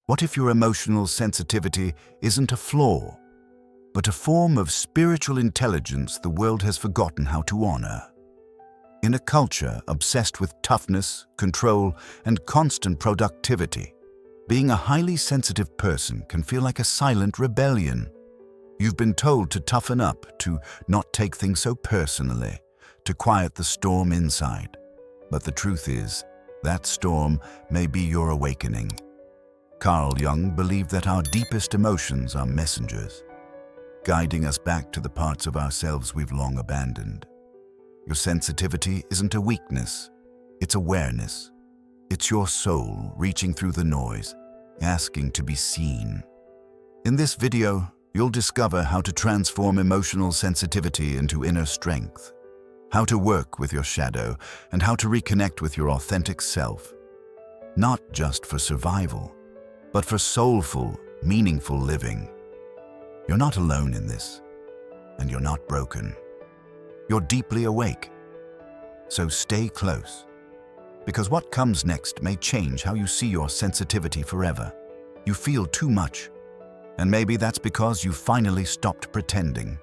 What if your emotional sensitivity isn't a flaw, but a form of spiritual intelligence the world has forgotten how to honor? In a culture obsessed with toughness, control, and constant productivity, being a highly sensitive person can feel like a silent rebellion. You've been told to toughen up, to not take things so personally, to quiet the storm inside. But the truth is, that storm may be your awakening. Carl Jung believed that our deepest emotions are messengers, guiding us back to the parts of ourselves we've long abandoned. Your sensitivity isn't a weakness, it's awareness. It's your soul reaching through the noise, asking to be seen. In this video, you'll discover how to transform emotional sensitivity into inner strength, how to work with your shadow, and how to reconnect with your authentic self. Not just for survival, but for soulful, meaningful living. You're not alone in this, and you're not broken. You're deeply awake. So stay close, because what comes next may change how you see your sensitivity forever. You feel too much, and maybe that's because you finally stopped pretending.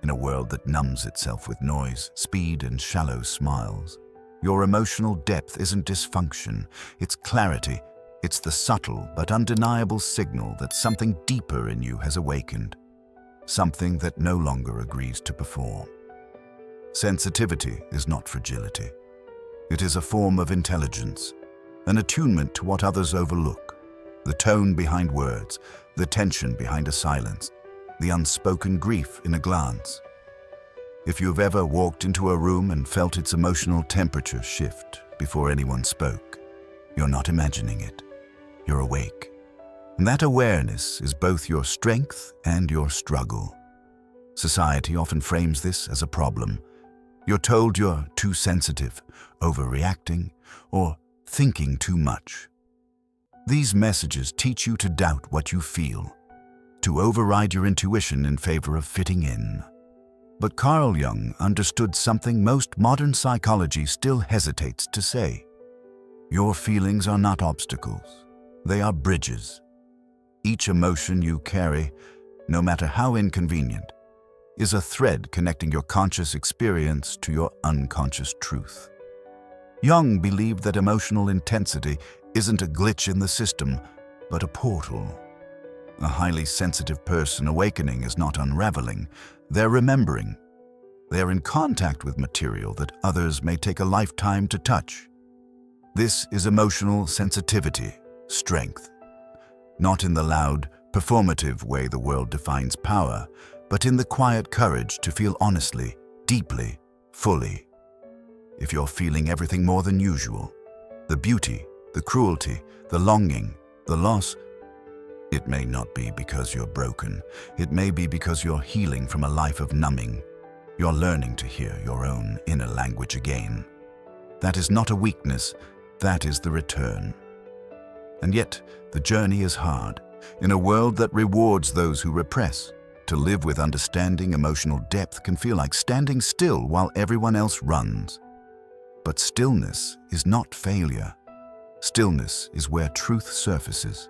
In a world that numbs itself with noise, speed, and shallow smiles, your emotional depth isn't dysfunction, it's clarity. It's the subtle but undeniable signal that something deeper in you has awakened, something that no longer agrees to perform. Sensitivity is not fragility. It is a form of intelligence, an attunement to what others overlook, the tone behind words, the tension behind a silence, the unspoken grief in a glance. If you've ever walked into a room and felt its emotional temperature shift before anyone spoke, you're not imagining it. You're awake. And that awareness is both your strength and your struggle. Society often frames this as a problem. You're told you're too sensitive, overreacting, or thinking too much. These messages teach you to doubt what you feel, to override your intuition in favor of fitting in. But Carl Jung understood something most modern psychology still hesitates to say. Your feelings are not obstacles. They are bridges. Each emotion you carry, no matter how inconvenient, is a thread connecting your conscious experience to your unconscious truth. Jung believed that emotional intensity isn't a glitch in the system, but a portal. A highly sensitive person awakening is not unraveling, they're remembering. They're in contact with material that others may take a lifetime to touch. This is emotional sensitivity, strength. Not in the loud, performative way the world defines power, but in the quiet courage to feel honestly, deeply, fully. If you're feeling everything more than usual, the beauty, the cruelty, the longing, the loss, it may not be because you're broken. It may be because you're healing from a life of numbing. You're learning to hear your own inner language again. That is not a weakness, that is the return. And yet, the journey is hard. In a world that rewards those who repress, to live with understanding emotional depth can feel like standing still while everyone else runs. But stillness is not failure. Stillness is where truth surfaces.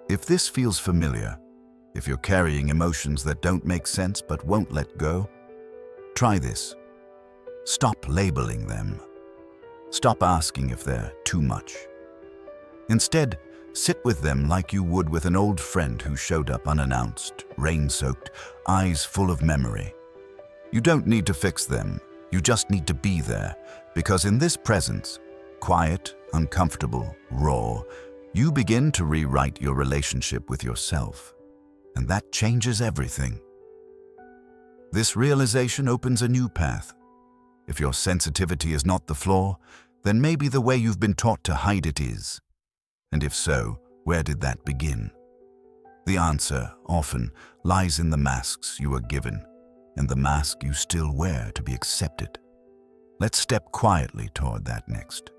If this feels familiar, if you're carrying emotions that don't make sense but won't let go, try this. Stop labeling them. Stop asking if they're too much. Instead, sit with them like you would with an old friend who showed up unannounced, rain-soaked, eyes full of memory. You don't need to fix them, you just need to be there, because in this presence, quiet, uncomfortable, raw, you begin to rewrite your relationship with yourself, and that changes everything. This realization opens a new path. If your sensitivity is not the flaw, then maybe the way you've been taught to hide it is. And if so, where did that begin? The answer, often, lies in the masks you were given, and the mask you still wear to be accepted. Let's step quietly toward that next.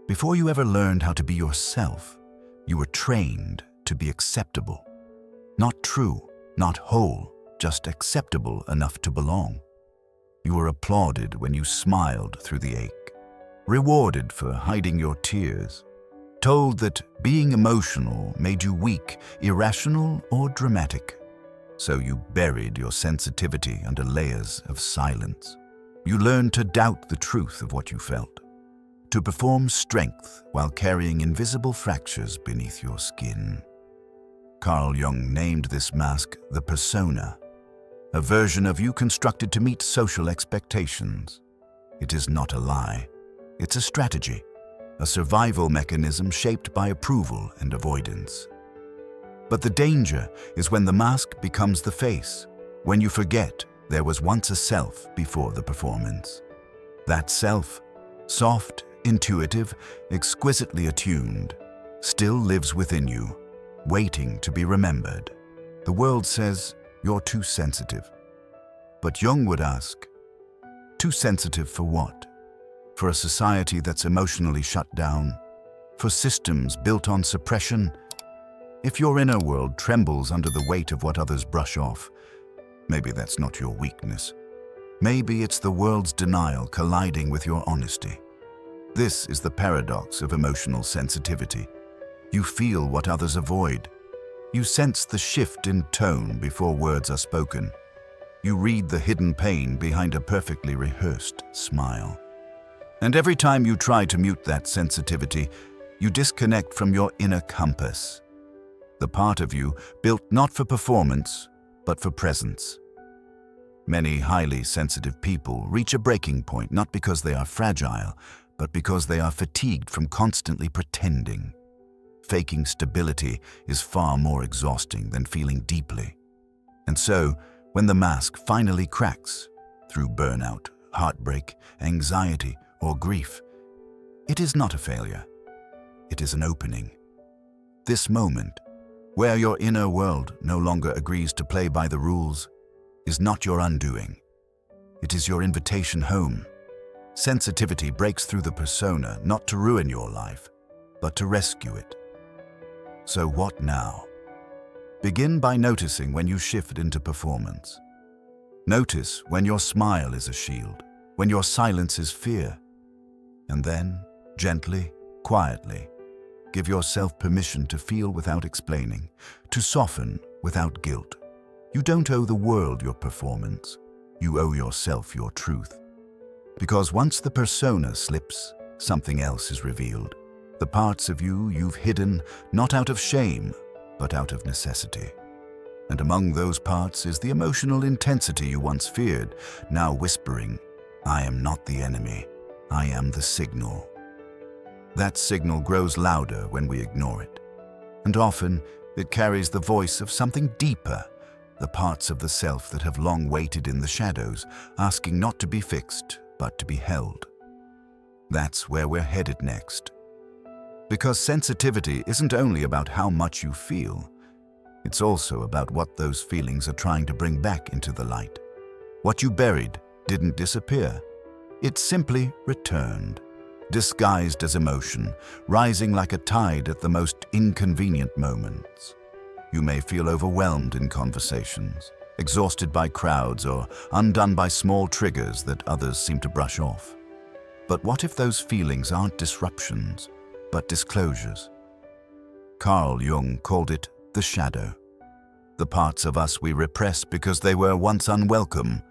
Before you ever learned how to be yourself, you were trained to be acceptable. Not true, not whole, just acceptable enough to belong. You were applauded when you smiled through the ache, rewarded for hiding your tears, told that being emotional made you weak, irrational, or dramatic. So you buried your sensitivity under layers of silence. You learned to doubt the truth of what you felt, to perform strength while carrying invisible fractures beneath your skin. Carl Jung named this mask the persona, a version of you constructed to meet social expectations. It is not a lie. It's a strategy, a survival mechanism shaped by approval and avoidance. But the danger is when the mask becomes the face, when you forget there was once a self before the performance. That self, soft, intuitive, exquisitely attuned, still lives within you, waiting to be remembered. The world says you're too sensitive. But Jung would ask, too sensitive for what? For a society that's emotionally shut down? For systems built on suppression? If your inner world trembles under the weight of what others brush off, maybe that's not your weakness. Maybe it's the world's denial colliding with your honesty. This is the paradox of emotional sensitivity. You feel what others avoid. You sense the shift in tone before words are spoken. You read the hidden pain behind a perfectly rehearsed smile. And every time you try to mute that sensitivity, you disconnect from your inner compass. The part of you built not for performance, but for presence. Many highly sensitive people reach a breaking point not because they are fragile, but because they are fatigued from constantly pretending. Faking stability is far more exhausting than feeling deeply. And so, when the mask finally cracks, through burnout, heartbreak, anxiety, or grief, it is not a failure. It is an opening. This moment, where your inner world no longer agrees to play by the rules, is not your undoing. It is your invitation home. Sensitivity breaks through the persona not to ruin your life, but to rescue it. So what now? Begin by noticing when you shift into performance. Notice when your smile is a shield, when your silence is fear. And then, gently, quietly, give yourself permission to feel without explaining, to soften without guilt. You don't owe the world your performance. You owe yourself your truth. Because once the persona slips, something else is revealed. The parts of you you've hidden, not out of shame, but out of necessity. And among those parts is the emotional intensity you once feared, now whispering, I am not the enemy, I am the signal. That signal grows louder when we ignore it. And often, it carries the voice of something deeper, the parts of the self that have long waited in the shadows, asking not to be fixed, but to be held. That's where we're headed next. Because sensitivity isn't only about how much you feel, it's also about what those feelings are trying to bring back into the light. What you buried didn't disappear. It simply returned, disguised as emotion, rising like a tide at the most inconvenient moments. You may feel overwhelmed in conversations, exhausted by crowds, or undone by small triggers that others seem to brush off. But what if those feelings aren't disruptions, but disclosures? Carl Jung called it the shadow. The parts of us we repress because they were once unwelcome.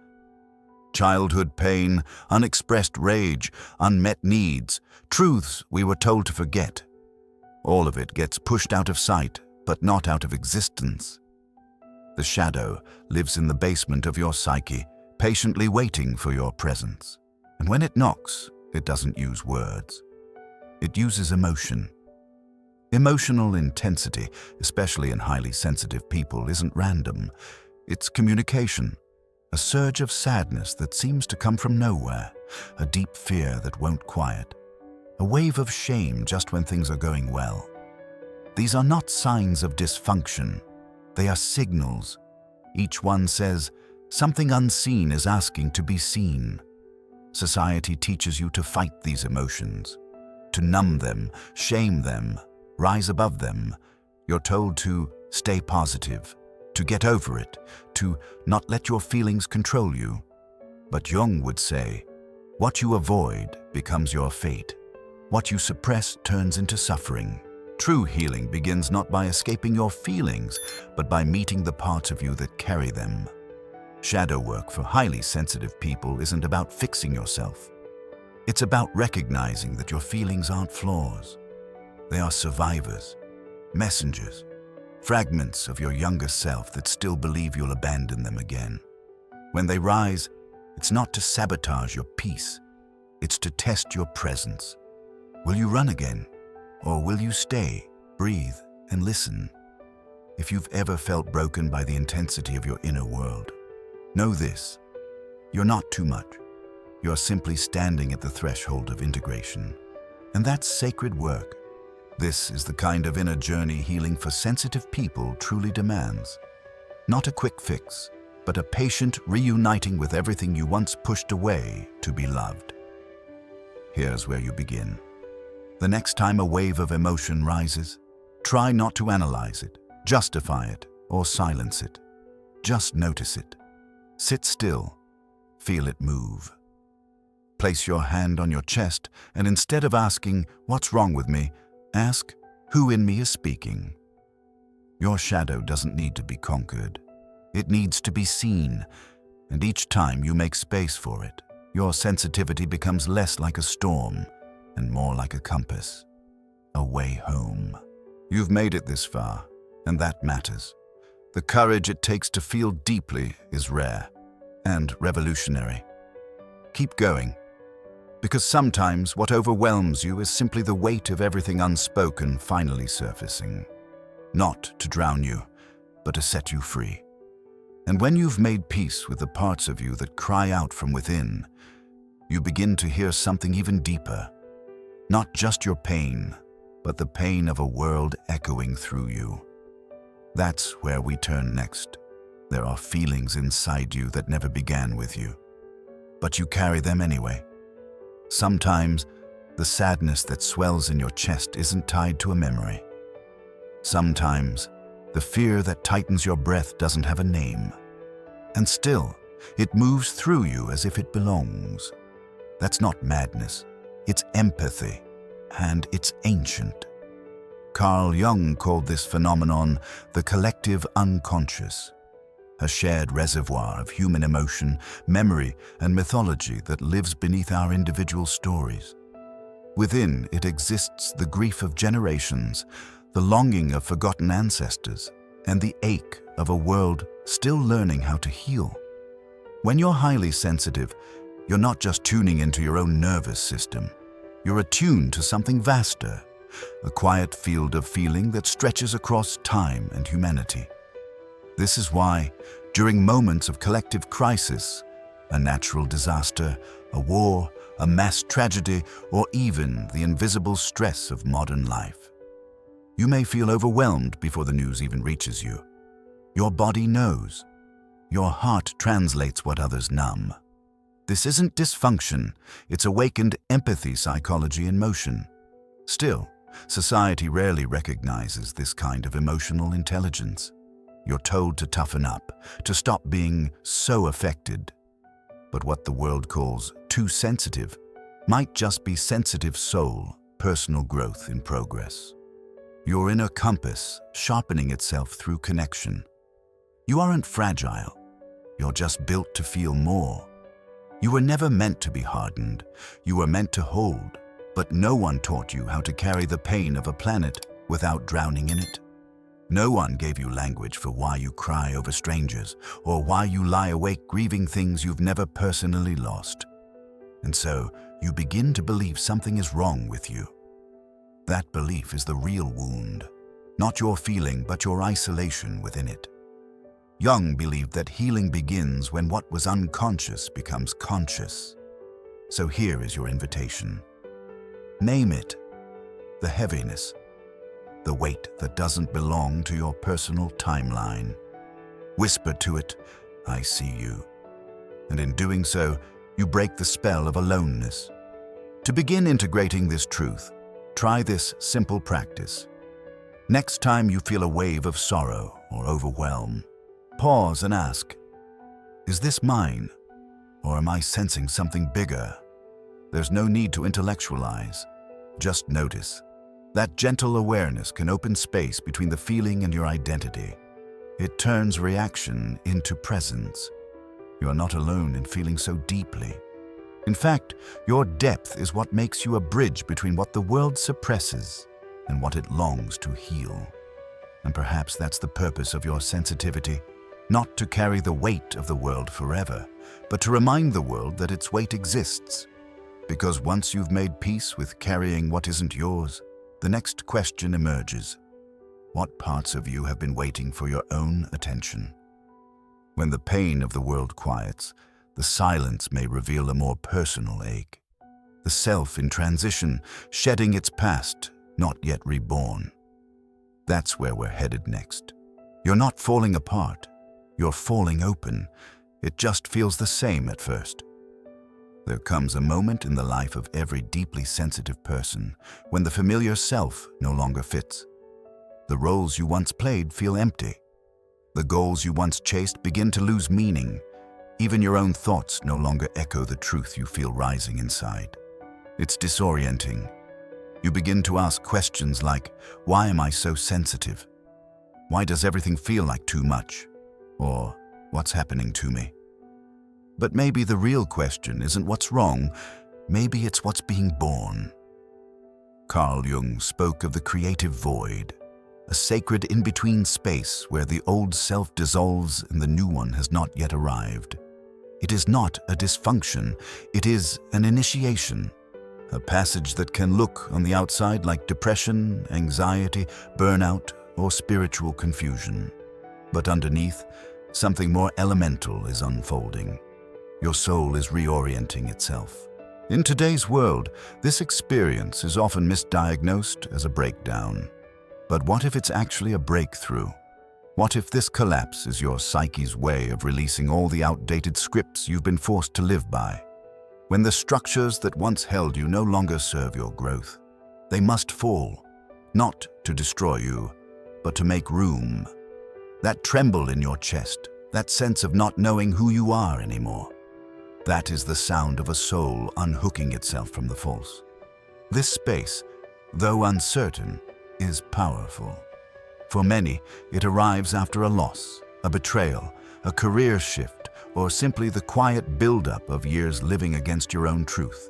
Childhood pain, unexpressed rage, unmet needs, truths we were told to forget. All of it gets pushed out of sight, but not out of existence. The shadow lives in the basement of your psyche, patiently waiting for your presence. And when it knocks, it doesn't use words. It uses emotion. Emotional intensity, especially in highly sensitive people, isn't random. It's communication. A surge of sadness that seems to come from nowhere, a deep fear that won't quiet, a wave of shame just when things are going well. These are not signs of dysfunction. They are signals. Each one says, something unseen is asking to be seen. Society teaches you to fight these emotions, to numb them, shame them, rise above them. You're told to stay positive, to get over it, to not let your feelings control you. But Jung would say, what you avoid becomes your fate. What you suppress turns into suffering. True healing begins not by escaping your feelings, but by meeting the parts of you that carry them. Shadow work for highly sensitive people isn't about fixing yourself. It's about recognizing that your feelings aren't flaws. They are survivors, messengers, fragments of your younger self that still believe you'll abandon them again. When they rise, it's not to sabotage your peace. It's to test your presence. Will you run again? Or will you stay, breathe, and listen? If you've ever felt broken by the intensity of your inner world, know this: you're not too much. You're simply standing at the threshold of integration. And that's sacred work. This is the kind of inner journey healing for sensitive people truly demands. Not a quick fix, but a patient reuniting with everything you once pushed away to be loved. Here's where you begin. The next time a wave of emotion rises, try not to analyze it, justify it, or silence it. Just notice it. Sit still. Feel it move. Place your hand on your chest, and instead of asking, "What's wrong with me?" ask, "Who in me is speaking?" Your shadow doesn't need to be conquered. It needs to be seen, and each time you make space for it, your sensitivity becomes less like a storm and more like a compass, a way home. You've made it this far, and that matters. The courage it takes to feel deeply is rare and revolutionary. Keep going, because sometimes what overwhelms you is simply the weight of everything unspoken finally surfacing. Not to drown you, but to set you free. And when you've made peace with the parts of you that cry out from within, you begin to hear something even deeper. Not just your pain, but the pain of a world echoing through you. That's where we turn next. There are feelings inside you that never began with you, but you carry them anyway. Sometimes, the sadness that swells in your chest isn't tied to a memory. Sometimes, the fear that tightens your breath doesn't have a name. And still, it moves through you as if it belongs. That's not madness. It's empathy, and it's ancient. Carl Jung called this phenomenon the collective unconscious, a shared reservoir of human emotion, memory, and mythology that lives beneath our individual stories. Within it exists the grief of generations, the longing of forgotten ancestors, and the ache of a world still learning how to heal. When you're highly sensitive, you're not just tuning into your own nervous system. You're attuned to something vaster, a quiet field of feeling that stretches across time and humanity. This is why, during moments of collective crisis, a natural disaster, a war, a mass tragedy, or even the invisible stress of modern life, you may feel overwhelmed before the news even reaches you. Your body knows. Your heart translates what others numb. This isn't dysfunction, it's awakened empathy psychology in motion. Still, society rarely recognizes this kind of emotional intelligence. You're told to toughen up, to stop being so affected. But what the world calls too sensitive might just be sensitive soul, personal growth in progress. Your inner compass sharpening itself through connection. You aren't fragile. You're just built to feel more. You were never meant to be hardened. You were meant to hold, but no one taught you how to carry the pain of a planet without drowning in it. No one gave you language for why you cry over strangers or why you lie awake grieving things you've never personally lost. And so you begin to believe something is wrong with you. That belief is the real wound, not your feeling but your isolation within it. Jung believed that healing begins when what was unconscious becomes conscious. So here is your invitation. Name it, the heaviness, the weight that doesn't belong to your personal timeline. Whisper to it, "I see you." And in doing so, you break the spell of aloneness. To begin integrating this truth, try this simple practice. Next time you feel a wave of sorrow or overwhelm, pause and ask, "Is this mine, or am I sensing something bigger?" There's no need to intellectualize. Just notice. That gentle awareness can open space between the feeling and your identity. It turns reaction into presence. You are not alone in feeling so deeply. In fact, your depth is what makes you a bridge between what the world suppresses and what it longs to heal. And perhaps that's the purpose of your sensitivity, not to carry the weight of the world forever, but to remind the world that its weight exists. Because once you've made peace with carrying what isn't yours, the next question emerges. What parts of you have been waiting for your own attention? When the pain of the world quiets, the silence may reveal a more personal ache. The self in transition, shedding its past, not yet reborn. That's where we're headed next. You're not falling apart. You're falling open. It just feels the same at first. There comes a moment in the life of every deeply sensitive person when the familiar self no longer fits. The roles you once played feel empty. The goals you once chased begin to lose meaning. Even your own thoughts no longer echo the truth you feel rising inside. It's disorienting. You begin to ask questions like, why am I so sensitive? Why does everything feel like too much? Or, what's happening to me? But maybe the real question isn't what's wrong, maybe it's what's being born. Carl Jung spoke of the creative void, a sacred in-between space where the old self dissolves and the new one has not yet arrived. It is not a dysfunction, it is an initiation, a passage that can look on the outside like depression, anxiety, burnout, or spiritual confusion. But underneath, something more elemental is unfolding. Your soul is reorienting itself. In today's world, this experience is often misdiagnosed as a breakdown. But what if it's actually a breakthrough? What if this collapse is your psyche's way of releasing all the outdated scripts you've been forced to live by? When the structures that once held you no longer serve your growth, they must fall, not to destroy you, but to make room. That tremble in your chest, that sense of not knowing who you are anymore, that is the sound of a soul unhooking itself from the false. This space, though uncertain, is powerful. For many, it arrives after a loss, a betrayal, a career shift, or simply the quiet buildup of years living against your own truth.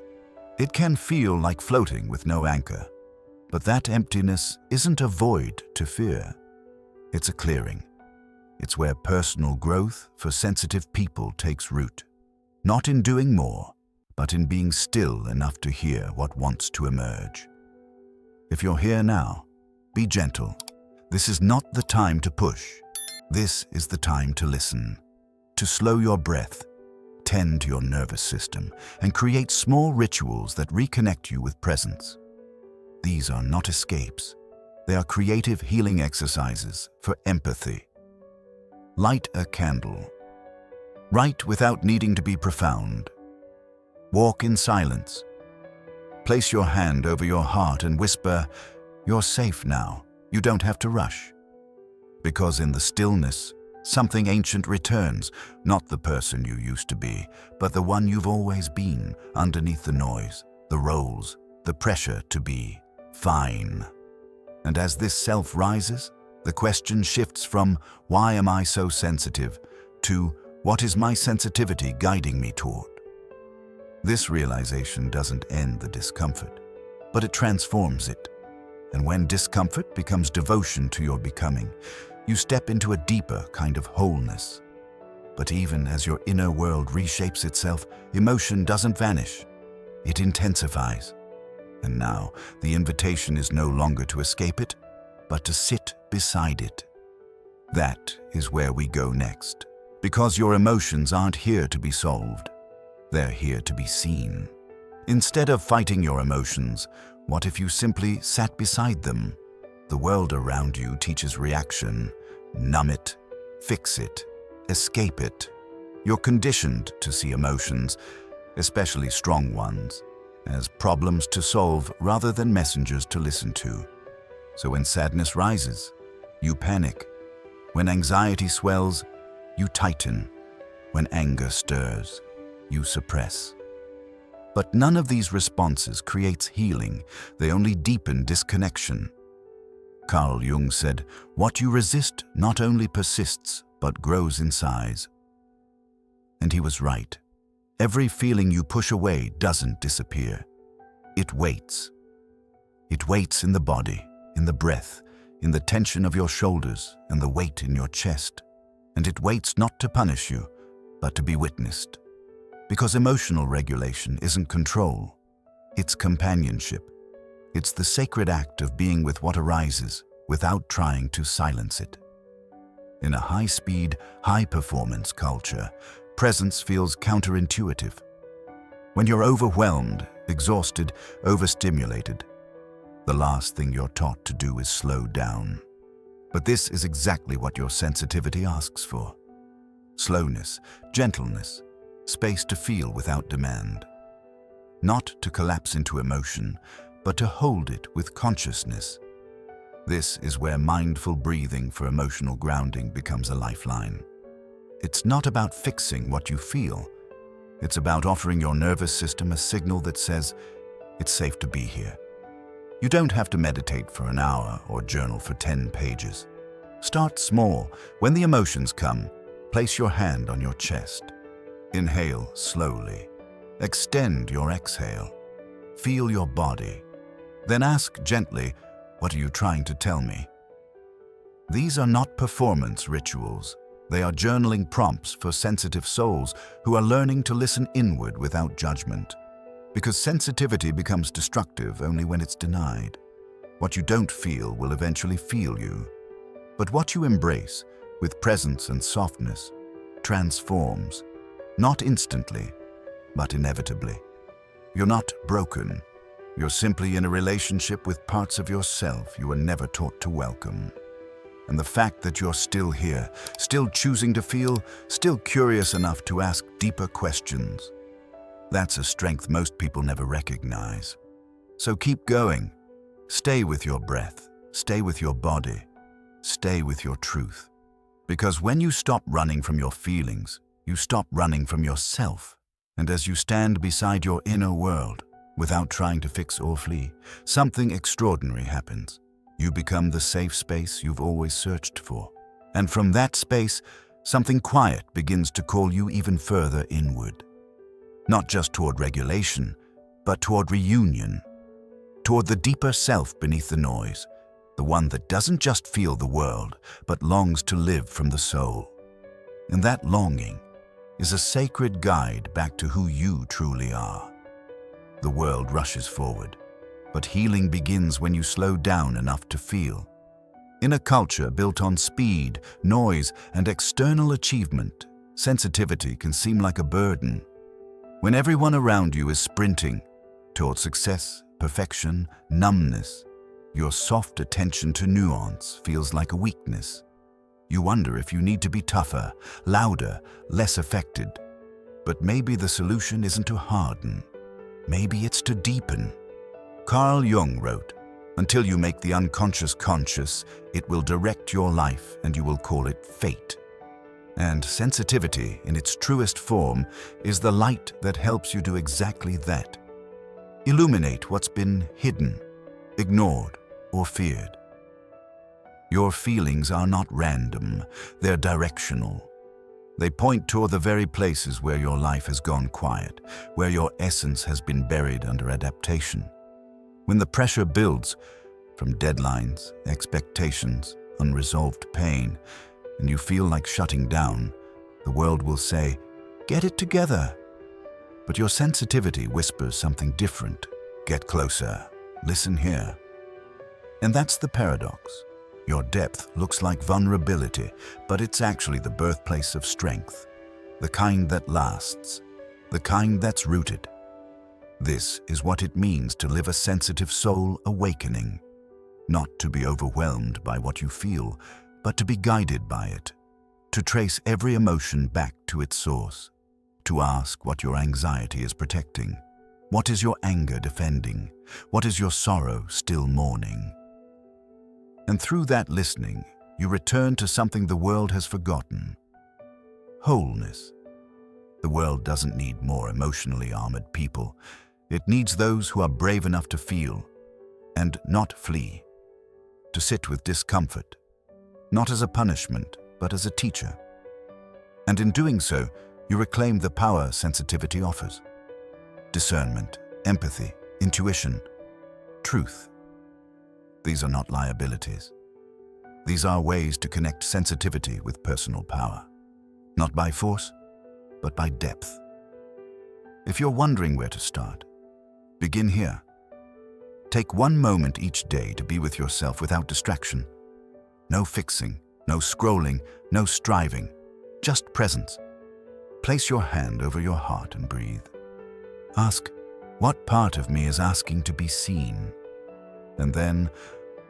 It can feel like floating with no anchor, but that emptiness isn't a void to fear. It's a clearing. It's where personal growth for sensitive people takes root. Not in doing more, but in being still enough to hear what wants to emerge. If you're here now, be gentle. This is not the time to push. This is the time to listen, to slow your breath, tend to your nervous system, and create small rituals that reconnect you with presence. These are not escapes. They are creative healing exercises for empathy. Light a candle. Write without needing to be profound. Walk in silence. Place your hand over your heart and whisper, "You're safe now. You don't have to rush." Because in the stillness, something ancient returns, not the person you used to be, but the one you've always been, underneath the noise, the roles, the pressure to be fine. And as this self rises, the question shifts from, "Why am I so sensitive?" to, "What is my sensitivity guiding me toward?" This realization doesn't end the discomfort, but it transforms it. And when discomfort becomes devotion to your becoming, you step into a deeper kind of wholeness. But even as your inner world reshapes itself, emotion doesn't vanish. It intensifies. And now, the invitation is no longer to escape it, but to sit beside it. That is where we go next. Because your emotions aren't here to be solved. They're here to be seen. Instead of fighting your emotions, what if you simply sat beside them? The world around you teaches reaction. Numb it, fix it, escape it. You're conditioned to see emotions, especially strong ones, as problems to solve rather than messengers to listen to. So when sadness rises, you panic. When anxiety swells, you tighten. When anger stirs, you suppress. But none of these responses creates healing, they only deepen disconnection. Carl Jung said, "What you resist not only persists, but grows in size." And he was right. Every feeling you push away doesn't disappear. It waits. It waits in the body, in the breath, in the tension of your shoulders and the weight in your chest. And it waits not to punish you, but to be witnessed. Because emotional regulation isn't control, it's companionship. It's the sacred act of being with what arises without trying to silence it. In a high-speed, high-performance culture, presence feels counterintuitive. When you're overwhelmed, exhausted, overstimulated, the last thing you're taught to do is slow down. But this is exactly what your sensitivity asks for. Slowness, gentleness, space to feel without demand. Not to collapse into emotion, but to hold it with consciousness. This is where mindful breathing for emotional grounding becomes a lifeline. It's not about fixing what you feel. It's about offering your nervous system a signal that says, it's safe to be here. You don't have to meditate for an hour or journal for 10 pages. Start small. When the emotions come, place your hand on your chest. Inhale slowly. Extend your exhale. Feel your body. Then ask gently, "What are you trying to tell me?" These are not performance rituals. They are journaling prompts for sensitive souls who are learning to listen inward without judgment. Because sensitivity becomes destructive only when it's denied. What you don't feel will eventually feel you. But what you embrace, with presence and softness, transforms. Not instantly, but inevitably. You're not broken. You're simply in a relationship with parts of yourself you were never taught to welcome. And the fact that you're still here, still choosing to feel, still curious enough to ask deeper questions, that's a strength most people never recognize. So keep going. Stay with your breath. Stay with your body. Stay with your truth. Because when you stop running from your feelings, you stop running from yourself. And as you stand beside your inner world, without trying to fix or flee, something extraordinary happens. You become the safe space you've always searched for. And from that space, something quiet begins to call you even further inward. Not just toward regulation, but toward reunion. Toward the deeper self beneath the noise, the one that doesn't just feel the world, but longs to live from the soul. And that longing is a sacred guide back to who you truly are. The world rushes forward, but healing begins when you slow down enough to feel. In a culture built on speed, noise, and external achievement, sensitivity can seem like a burden. When everyone around you is sprinting toward success, perfection, numbness, your soft attention to nuance feels like a weakness. You wonder if you need to be tougher, louder, less affected. But maybe the solution isn't to harden. Maybe it's to deepen. Carl Jung wrote, "Until you make the unconscious conscious, it will direct your life and you will call it fate." And sensitivity, in its truest form, is the light that helps you do exactly that. Illuminate what's been hidden, ignored, or feared. Your feelings are not random, they're directional. They point toward the very places where your life has gone quiet, where your essence has been buried under adaptation. When the pressure builds from deadlines, expectations, unresolved pain, and you feel like shutting down, the world will say, "Get it together." But your sensitivity whispers something different. Get closer. Listen here. And that's the paradox. Your depth looks like vulnerability, but it's actually the birthplace of strength. The kind that lasts. The kind that's rooted. This is what it means to live a sensitive soul awakening. Not to be overwhelmed by what you feel, but to be guided by it. To trace every emotion back to its source. To ask what your anxiety is protecting. What is your anger defending? What is your sorrow still mourning? And through that listening, you return to something the world has forgotten. Wholeness. The world doesn't need more emotionally armored people. It needs those who are brave enough to feel and not flee, to sit with discomfort, not as a punishment, but as a teacher. And in doing so, you reclaim the power sensitivity offers. Discernment, empathy, intuition, truth. These are not liabilities. These are ways to connect sensitivity with personal power, not by force, but by depth. If you're wondering where to start, begin here. Take one moment each day to be with yourself without distraction. No fixing, no scrolling, no striving, just presence. Place your hand over your heart and breathe. Ask, what part of me is asking to be seen? And then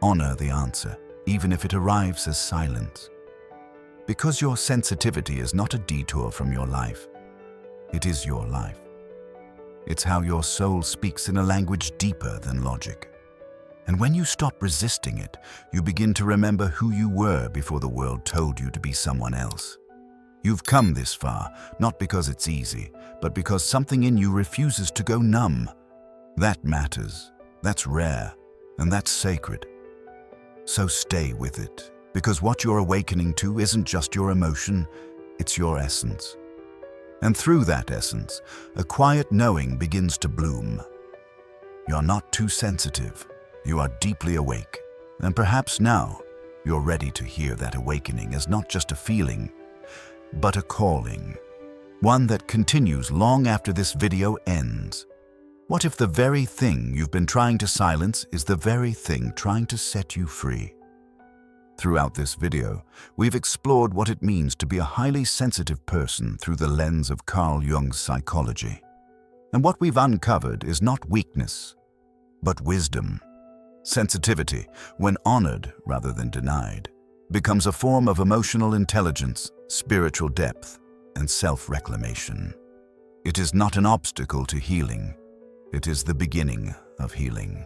honor the answer, even if it arrives as silence. Because your sensitivity is not a detour from your life. It is your life. It's how your soul speaks in a language deeper than logic. And when you stop resisting it, you begin to remember who you were before the world told you to be someone else. You've come this far, not because it's easy, but because something in you refuses to go numb. That matters, that's rare, and that's sacred. So stay with it, because what you're awakening to isn't just your emotion, it's your essence. And through that essence, a quiet knowing begins to bloom. You're not too sensitive, you are deeply awake, and perhaps now you're ready to hear that awakening as not just a feeling, but a calling, one that continues long after this video ends. What if the very thing you've been trying to silence is the very thing trying to set you free? Throughout this video, we've explored what it means to be a highly sensitive person through the lens of Carl Jung's psychology. And what we've uncovered is not weakness, but wisdom. Sensitivity, when honored rather than denied, becomes a form of emotional intelligence, spiritual depth, and self-reclamation. It is not an obstacle to healing. It is the beginning of healing.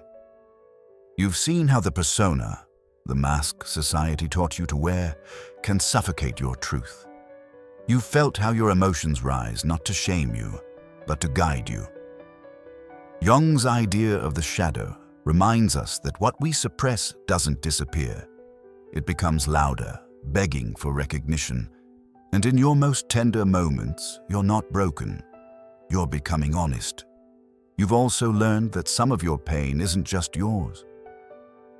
You've seen how the persona, the mask society taught you to wear, can suffocate your truth. You've felt how your emotions rise not to shame you, but to guide you. Jung's idea of the shadow reminds us that what we suppress doesn't disappear. It becomes louder, begging for recognition. And in your most tender moments, you're not broken. You're becoming honest. You've also learned that some of your pain isn't just yours.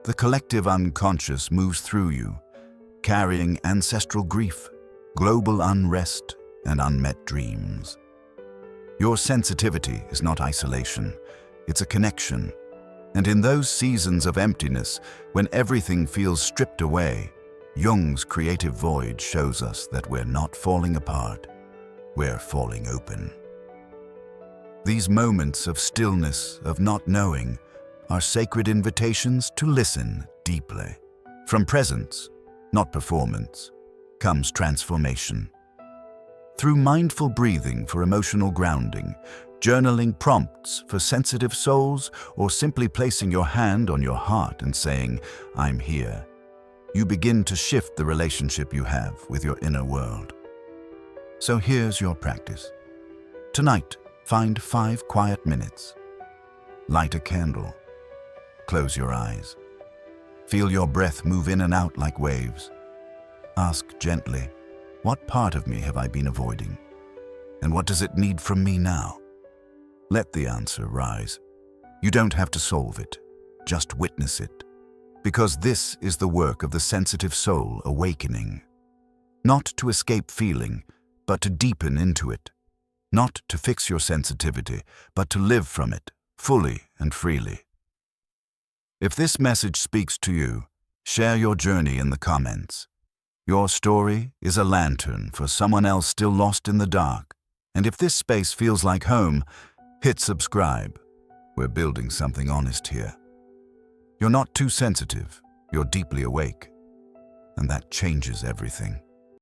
The collective unconscious moves through you, carrying ancestral grief, global unrest, and unmet dreams. Your sensitivity is not isolation, it's a connection. And in those seasons of emptiness, when everything feels stripped away, Jung's creative void shows us that we're not falling apart, we're falling open. These moments of stillness, of not knowing, are sacred invitations to listen deeply. From presence, not performance, comes transformation. Through mindful breathing for emotional grounding, journaling prompts for sensitive souls, or simply placing your hand on your heart and saying, "I'm here," you begin to shift the relationship you have with your inner world. So here's your practice. Tonight, find 5 quiet minutes. Light a candle. Close your eyes. Feel your breath move in and out like waves. Ask gently, what part of me have I been avoiding? And what does it need from me now? Let the answer rise. You don't have to solve it, just witness it. Because this is the work of the sensitive soul awakening. Not to escape feeling, but to deepen into it. Not to fix your sensitivity, but to live from it, fully and freely. If this message speaks to you, share your journey in the comments. Your story is a lantern for someone else still lost in the dark. And if this space feels like home, hit subscribe. We're building something honest here. You're not too sensitive, you're deeply awake. And that changes everything.